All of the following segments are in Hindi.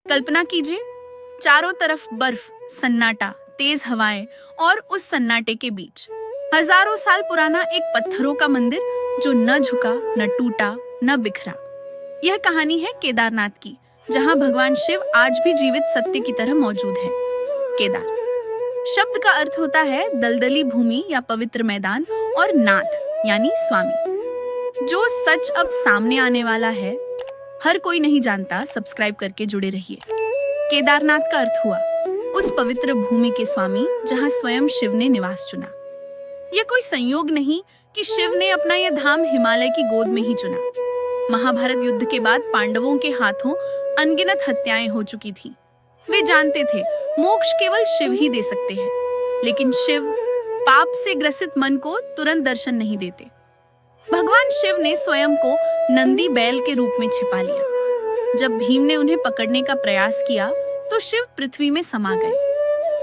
कल्पना कीजिए, चारों तरफ बर्फ, सन्नाटा, तेज हवाएं और उस सन्नाटे के बीच हजारों साल पुराना एक पत्थरों का मंदिर जो न झुका, न टूटा, न बिखरा। यह कहानी है केदारनाथ की, जहां भगवान शिव आज भी जीवित सत्य की तरह मौजूद है। केदार शब्द का अर्थ होता है दलदली भूमि या पवित्र मैदान, और नाथ यानी स्वामी। जो सच अब सामने आने वाला है, हर कोई नहीं जानता। सब्सक्राइब करके जुड़े रहिए। केदारनाथ का अर्थ हुआ उस पवित्र भूमि के स्वामी जहां स्वयं शिव ने निवास चुना। यह कोई संयोग नहीं कि शिव ने अपना यह धाम हिमालय की गोद में ही चुना। महाभारत युद्ध के बाद पांडवों के हाथों अनगिनत हत्याएं हो चुकी थी। वे जानते थे मोक्ष केवल शिव ही दे सकते हैं, लेकिन शिव पाप से ग्रसित मन को तुरंत दर्शन नहीं देते। भगवान शिव ने स्वयं को नंदी बैल के रूप में छिपा लिया। जब भीम ने उन्हें पकड़ने का प्रयास किया तो शिव पृथ्वी में समा गए।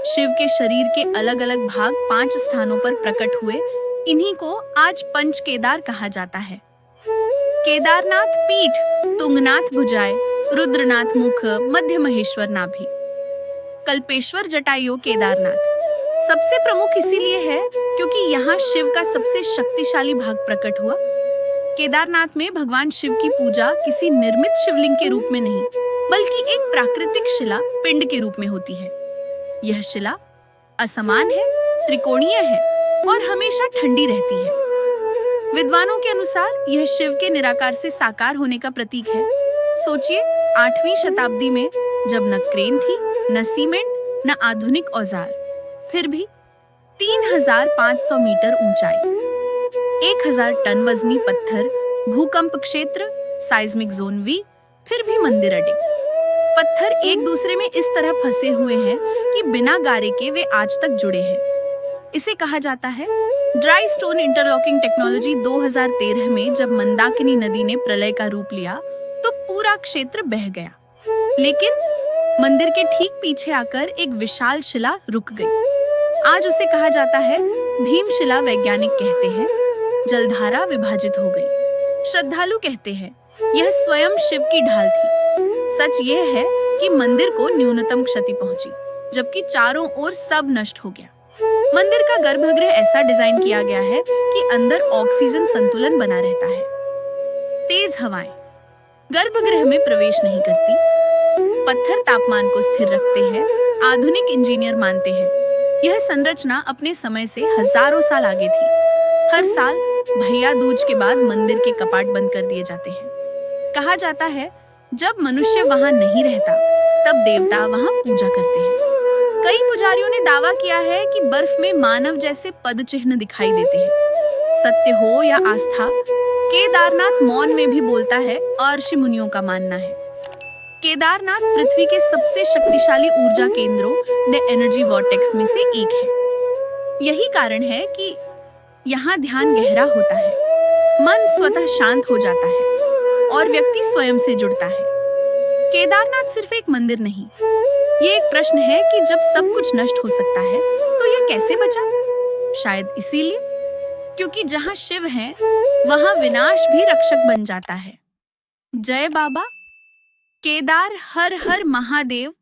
शिव के शरीर के अलग अलग भाग 5 स्थानों पर प्रकट हुए। इन्हीं को आज पंच केदार कहा जाता है। केदारनाथ पीठ, तुंगनाथ भुजाएं, रुद्रनाथ मुख, मध्य महेश्वर नाभि, कल्पेश्वर जटायु केदारनाथ सबसे प्रमुख इसीलिए है क्योंकि यहाँ शिव का सबसे शक्तिशाली भाग प्रकट हुआ। केदारनाथ में भगवान शिव की पूजा किसी निर्मित शिवलिंग के रूप में नहीं, बल्कि एक प्राकृतिक शिला पिंड के रूप में होती है। यह शिला असमान है, त्रिकोणीय है और हमेशा ठंडी रहती है। विद्वानों के अनुसार यह शिव के निराकार से साकार होने का प्रतीक है। सोचिए, 8वीं शताब्दी में जब न क्रेन थी, न सीमेंट, न आधुनिक औजार, फिर भी 3500 मीटर ऊंचाई, 1000 टन वजनी पत्थर, भूकंप क्षेत्र, साइज्मिक जोन V, फिर भी मंदिर अड़े। पत्थर एक दूसरे में इस तरह फंसे हुए हैं कि बिना गारे के वे आज तक जुड़े हैं। इसे कहा जाता है ड्राई स्टोन इंटरलॉकिंग टेक्नोलॉजी। 2013 में जब मंदाकिनी नदी ने प्रलय का रूप लिया तो पूरा क्षेत्र बह गया, लेकिन मंदिर के ठीक पीछे आकर एक विशाल शिला रुक गई। आज उसे कहा जाता है भीमशिला। वैज्ञानिक कहते हैं जलधारा विभाजित हो गई। श्रद्धालु कहते हैं यह स्वयं शिव की ढाल थी। सच यह है कि मंदिर को न्यूनतम क्षति पहुंची, जबकि चारों ओर सब नष्ट हो गया। मंदिर का गर्भगृह ऐसा डिजाइन किया गया है कि अंदर ऑक्सीजन संतुलन बना रहता है। तेज हवाएं गर्भगृह में प्रवेश नहीं करती। पत्थर तापमान को स्थिर रखते हैं। आधुनिक इंजीनियर मानते हैं यह संरचना अपने समय से हजारों साल आगे थी। हर साल भैया दूज के बाद मंदिर के कपाट बंद कर दिए जाते हैं। कहा जाता है जब मनुष्य वहां नहीं रहता, तब देवता वहां पूजा करते हैं। कई पुजारियों ने दावा किया है कि बर्फ में मानव जैसे पद चिन्ह दिखाई देते हैं। सत्य हो या आस्था, केदारनाथ मौन में भी बोलता है और ऋषि मुनियों का मानना है। केदारनाथ पृथ्वी के सबसे शक्तिशाली ऊर्जा केंद्रों ने एनर्जी वॉर्टेक्स में से एक है। यही कारण है कि यहाँ ध्यान गहरा होता है, मन स्वतः शांत हो जाता है और व्यक्ति स्वयं से जुड़ता है। केदारनाथ सिर्फ एक मंदिर नहीं, ये एक प्रश्न है कि जब सब कुछ नष्ट हो सकता है तो ये कैसे बचा? शायद इसीलिए क्योंकि जहाँ शिव है वहाँ विनाश भी रक्षक बन जाता है। जय बाबा केदार, हर हर महादेव।